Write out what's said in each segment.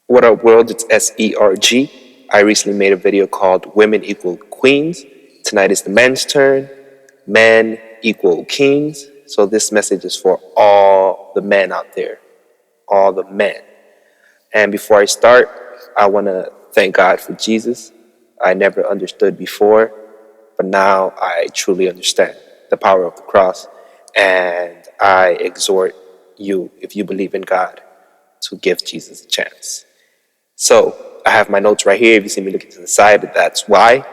What up, world? It's SERG. I recently made a video called Women Equal Queens. Tonight is the men's turn. Men equal kings. So this message is for all the men out there, all the men. And before I start, I want to thank God for Jesus. I never understood before, but now I truly understand the power of the cross. And I exhort you, if you believe in God, to give Jesus a chance. So I have my notes right here. If you see me looking to the side, that's why.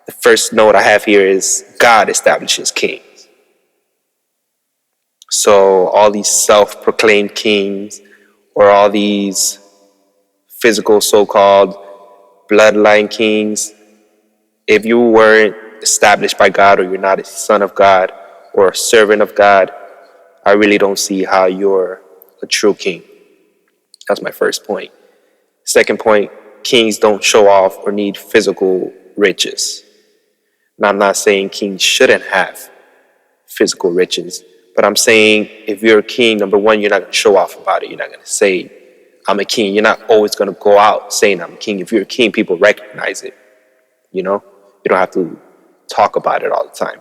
The first note I have here is God establishes kings. So all these self-proclaimed kings or all these physical so-called bloodline kings, if you weren't established by God or you're not a son of God or a servant of God, I really don't see how you're a true king. That's my first point. Second point, kings don't show off or need physical riches. And I'm not saying kings shouldn't have physical riches, but I'm saying if you're a king, number one, you're not going to show off about it. You're not going to say, I'm a king. You're not always going to go out saying I'm a king. If you're a king, people recognize it. You know, you don't have to talk about it all the time.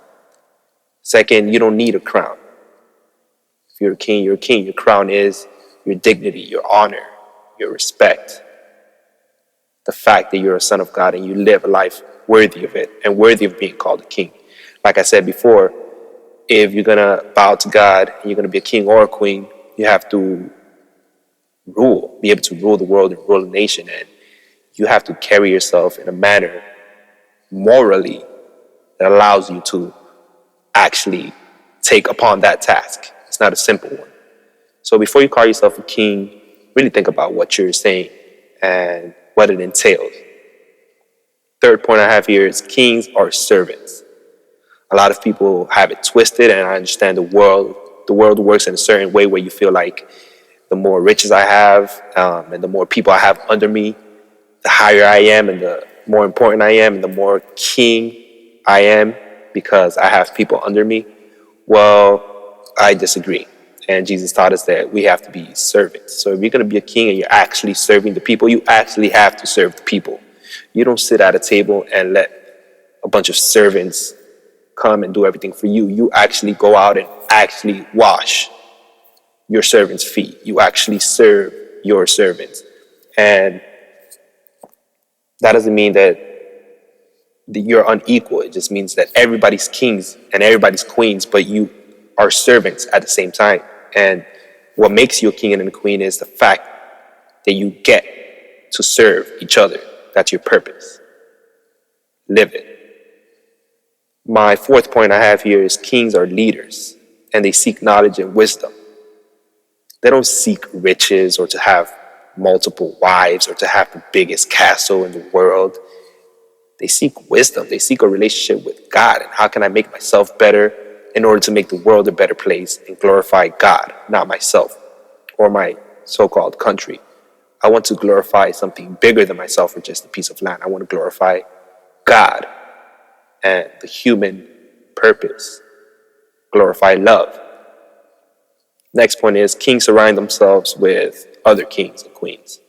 Second, you don't need a crown. If you're a king, you're a king. Your crown is your dignity, your honor, your respect. The fact that you're a son of God and you live a life worthy of it and worthy of being called a king. Like I said before, if you're going to bow to God and you're going to be a king or a queen, you have to rule, be able to rule the world and rule a nation. And you have to carry yourself in a manner morally that allows you to actually take upon that task. It's not a simple one. So before you call yourself a king, really think about what you're saying and what it entails. Third point I have here is kings are servants. A lot of people have it twisted, and I understand the world works in a certain way where you feel like the more riches I have and the more people I have under me, the higher I am and the more important I am and the more king I am because I have people under me. Well, I disagree. And Jesus taught us that we have to be servants. So if you're going to be a king and you're actually serving the people, you actually have to serve the people. You don't sit at a table and let a bunch of servants come and do everything for you. You actually go out and actually wash your servants' feet. You actually serve your servants. And that doesn't mean that you're unequal. It just means that everybody's kings and everybody's queens, but you are servants at the same time. And what makes you a king and a queen is the fact that you get to serve each other. That's your purpose. Live it. My fourth point I have here is kings are leaders and they seek knowledge and wisdom. They don't seek riches or to have multiple wives or to have the biggest castle in the world. They seek wisdom. They seek a relationship with God. And how can I make myself better in order to make the world a better place and glorify God, not myself or my so-called country? I want to glorify something bigger than myself or just a piece of land. I want to glorify God and the human purpose. Glorify love. Next point is kings surround themselves with other kings and queens.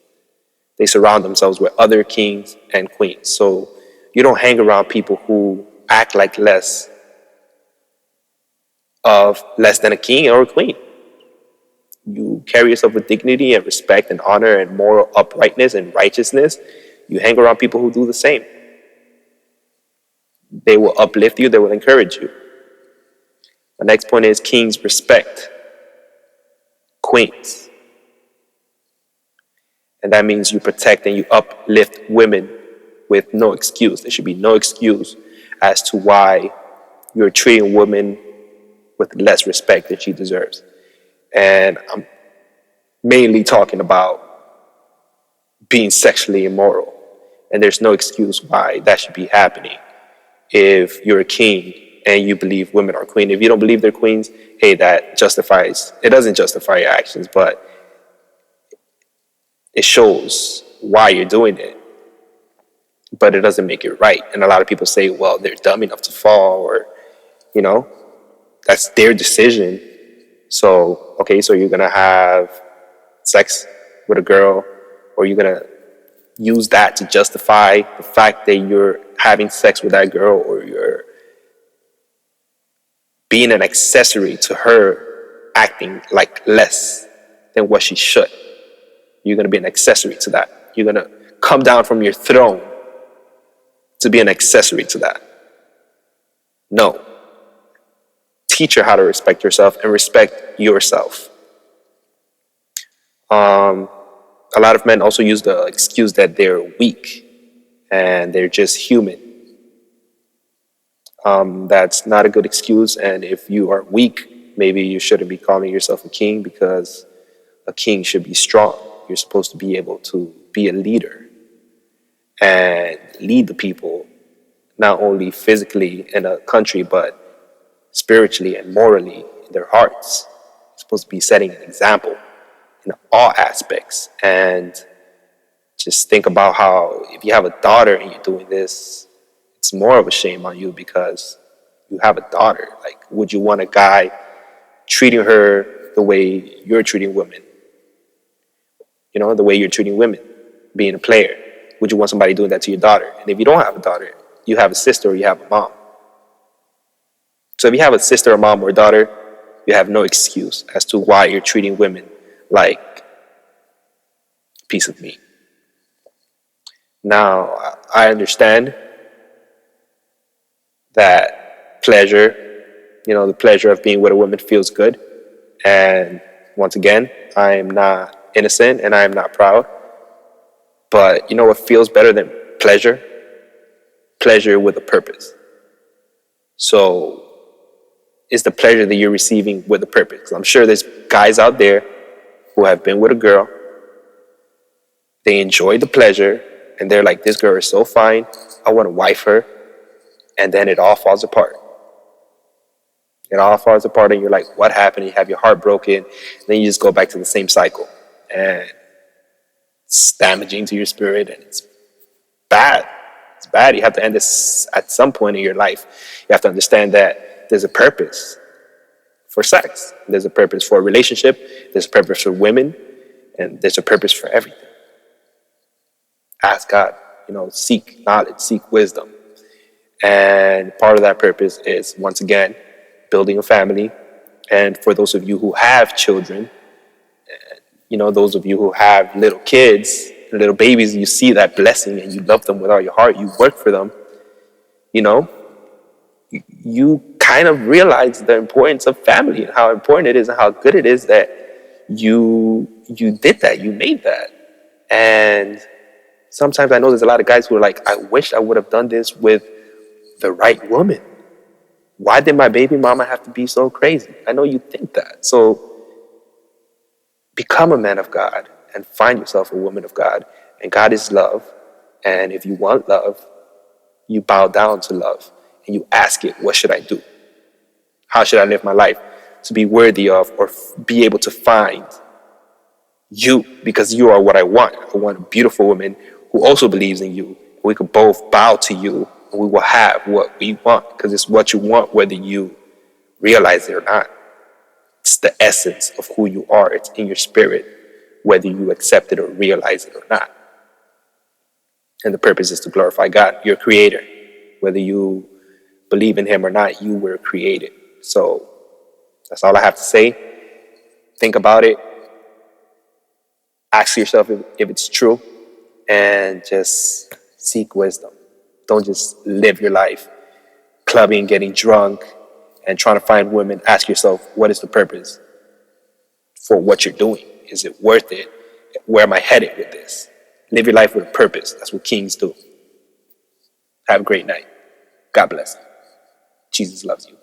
They surround themselves with other kings and queens. So you don't hang around people who act like less than a king or a queen. You carry yourself with dignity and respect and honor and moral uprightness and righteousness. You hang around people who do the same. They will uplift you. They will encourage you. The next point is kings respect queens. And that means you protect and you uplift women with no excuse. There should be no excuse as to why you're treating a woman with less respect than she deserves. And I'm mainly talking about being sexually immoral. And there's no excuse why that should be happening. If you're a king and you believe women are queens, if you don't believe they're queens, hey, it doesn't justify your actions, but it shows why you're doing it. But it doesn't make it right. And a lot of people say, well, they're dumb enough to fall, or, that's their decision. So, okay, so you're going to have sex with a girl or you're going to use that to justify the fact that you're having sex with that girl, or you're being an accessory to her acting like less than what she should. You're going to be an accessory to that. You're going to come down from your throne to be an accessory to that. No. Teach her how to respect herself and respect yourself. A lot of men also use the excuse that they're weak and they're just human. That's not a good excuse. And if you are weak, maybe you shouldn't be calling yourself a king, because a king should be strong. You're supposed to be able to be a leader and lead the people, not only physically in a country, but spiritually and morally in their hearts. You're supposed to be setting an example in all aspects. And just think about how if you have a daughter and you're doing this, it's more of a shame on you because you have a daughter. Like, would you want a guy treating her the way you're treating women? You know, the way you're treating women, being a player. Would you want somebody doing that to your daughter? And if you don't have a daughter, you have a sister or you have a mom. So if you have a sister, a mom, or a daughter, you have no excuse as to why you're treating women like a piece of meat. Now, I understand that pleasure, the pleasure of being with a woman feels good. And once again, I am not innocent and I am not proud. But you know what feels better than pleasure? Pleasure with a purpose. So it's the pleasure that you're receiving with a purpose. 'Cause I'm sure there's guys out there who have been with a girl. They enjoy the pleasure and they're like, this girl is so fine, I want to wife her. And then it all falls apart. It all falls apart and you're like, what happened? You have your heart broken. And then you just go back to the same cycle. And it's damaging to your spirit and it's bad. It's bad. You have to end this at some point in your life. You have to understand that there's a purpose for sex. There's a purpose for a relationship. There's a purpose for women. And there's a purpose for everything. Ask God, seek knowledge, seek wisdom. And part of that purpose is, once again, building a family. And for those of you who have children, those of you who have little kids, little babies, you see that blessing and you love them with all your heart. You work for them. You kind of realize the importance of family and how important it is and how good it is that you did that. You made that. And sometimes I know there's a lot of guys who are like, I wish I would have done this with the right woman. Why did my baby mama have to be so crazy? I know you think that. So become a man of God and find yourself a woman of God. And God is love. And if you want love, you bow down to love. And you ask it, what should I do? How should I live my life to be worthy of or be able to find you? Because you are what I want. I want a beautiful woman who also believes in you. We could both bow to you and we will have what we want, because it's what you want whether you realize it or not. It's the essence of who you are. It's in your spirit, whether you accept it or realize it or not. And the purpose is to glorify God, your creator. Whether you believe in him or not, you were created. So that's all I have to say. Think about it. Ask yourself if it's true, and just seek wisdom. Don't just live your life clubbing, getting drunk, and trying to find women. Ask yourself, what is the purpose for what you're doing? Is it worth it? Where am I headed with this? Live your life with a purpose. That's what kings do. Have a great night. God bless. Jesus loves you.